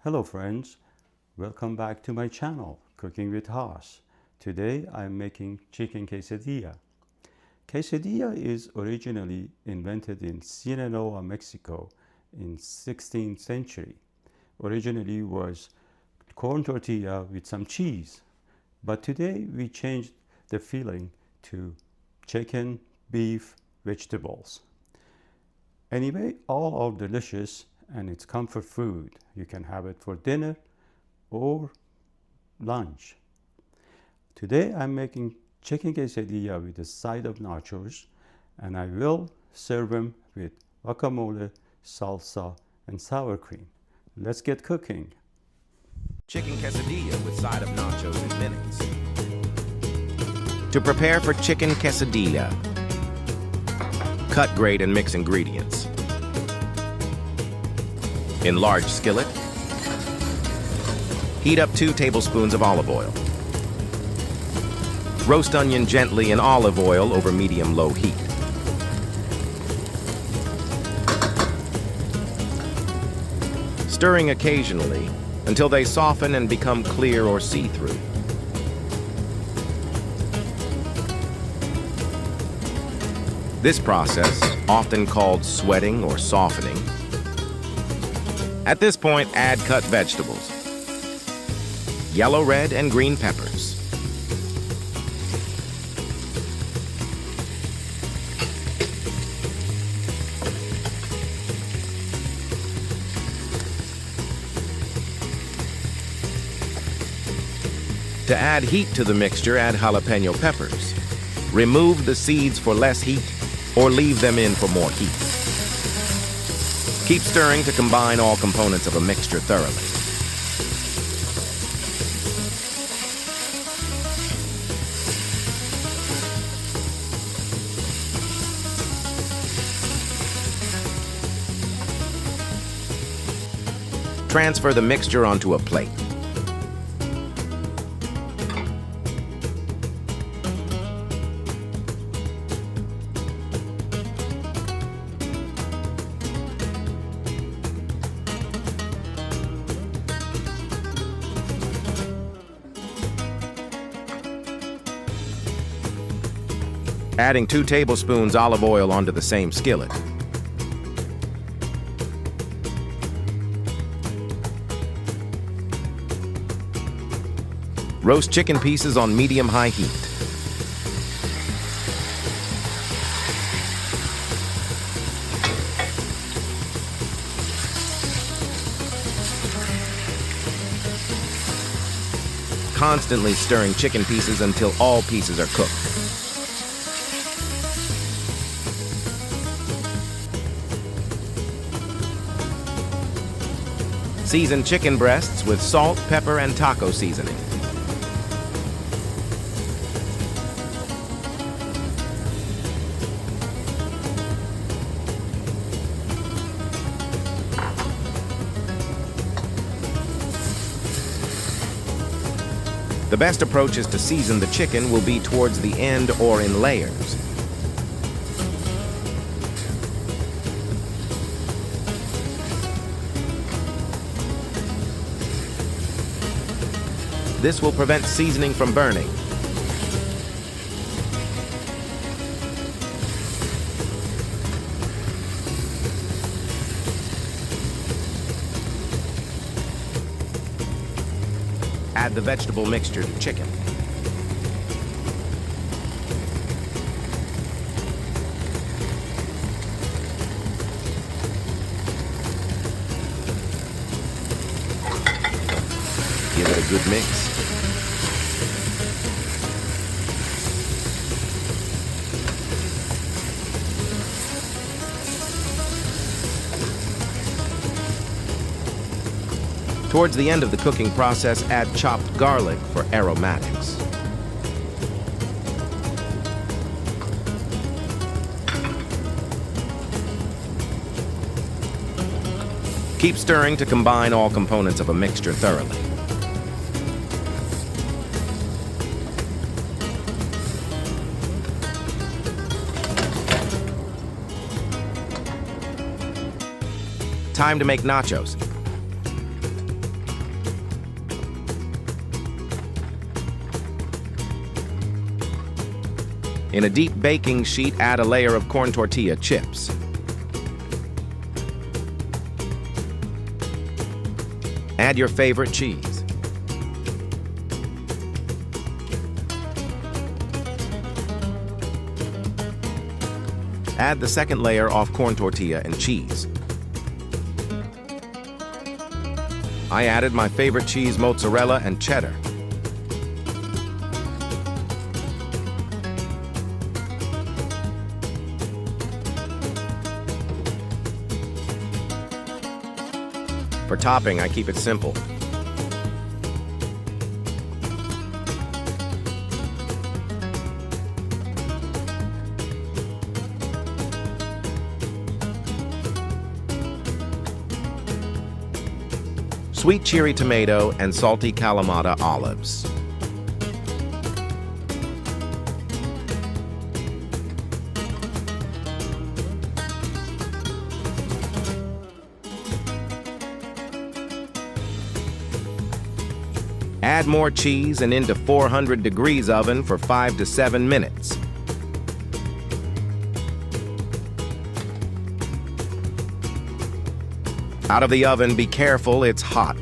Hello friends, welcome back to my channel, Cooking with Haas. Today I'm making chicken quesadilla. Quesadilla is originally invented in Sinaloa, Mexico in 16th century. Originally was corn tortilla with some cheese, but today we changed the filling to chicken, beef, vegetables. Anyway, all are delicious and it's comfort food. You can have it for dinner or lunch. Today I'm making chicken quesadilla with a side of nachos, and I will serve them with guacamole, salsa, and sour cream. Let's get cooking. Chicken quesadilla with side of nachos in minutes. To prepare for chicken quesadilla, cut, grate, and mix ingredients. In large skillet, heat up 2 tablespoons of olive oil. Roast onion gently in olive oil over medium-low heat. Stirring occasionally until they soften and become clear or see-through. This process, often called sweating or softening. At this point, add cut vegetables, yellow, red, and green peppers. To add heat to the mixture, add jalapeno peppers. Remove the seeds for less heat or leave them in for more heat. Keep stirring to combine all components of a mixture thoroughly. Transfer the mixture onto a plate. Adding 2 tablespoons olive oil onto the same skillet. Roast chicken pieces on medium-high heat. Constantly stirring chicken pieces until all pieces are cooked. Season chicken breasts with salt, pepper, and taco seasoning. The best approach is to season the chicken will be towards the end or in layers. This will prevent seasoning from burning. Add the vegetable mixture to chicken. Give it a good mix. Towards the end of the cooking process, add chopped garlic for aromatics. Keep stirring to combine all components of a mixture thoroughly. Time to make nachos. In a deep baking sheet, add a layer of corn tortilla chips. Add your favorite cheese. Add the second layer of corn tortilla and cheese. I added my favorite cheese, mozzarella and cheddar. For topping, I keep it simple. Sweet cherry tomato and salty Kalamata olives. Add more cheese and into 400 degrees oven for 5 to 7 minutes. Out of the oven, be careful, it's hot.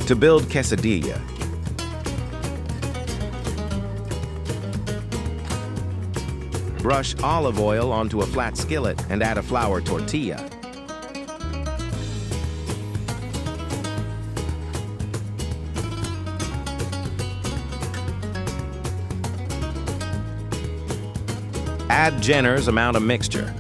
To build quesadilla, brush olive oil onto a flat skillet and add a flour tortilla. Add Jenner's amount of mixture.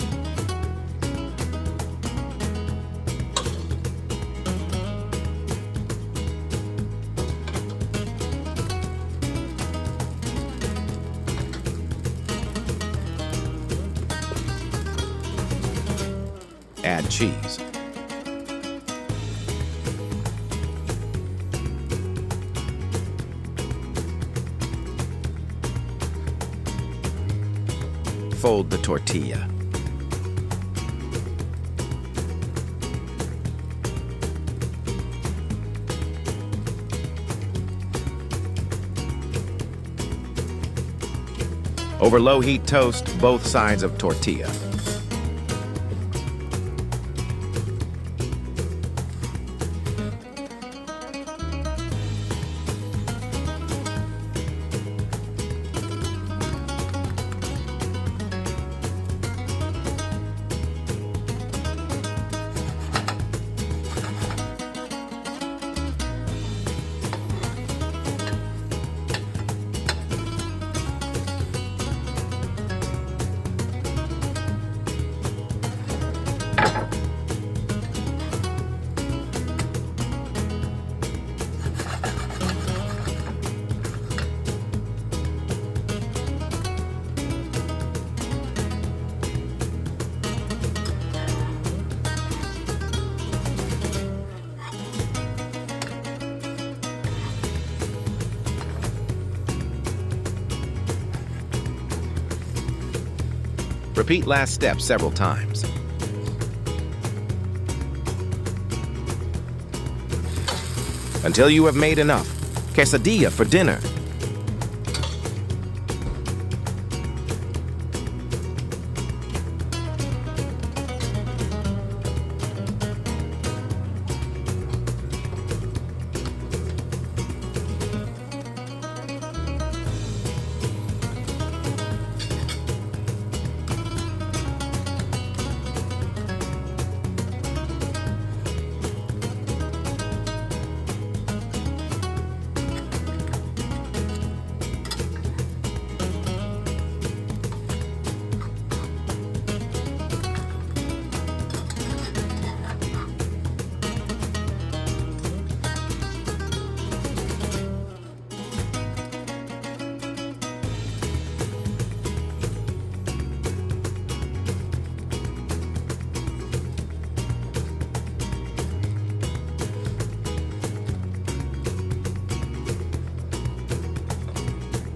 Add cheese. Fold the tortilla. Over low heat, toast both sides of tortilla. Repeat last step several times. Until you have made enough. Quesadilla for dinner.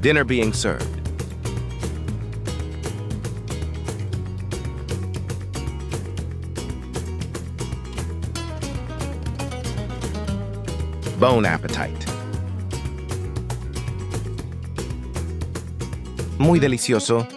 Dinner being served. Bon appetit. muy delicioso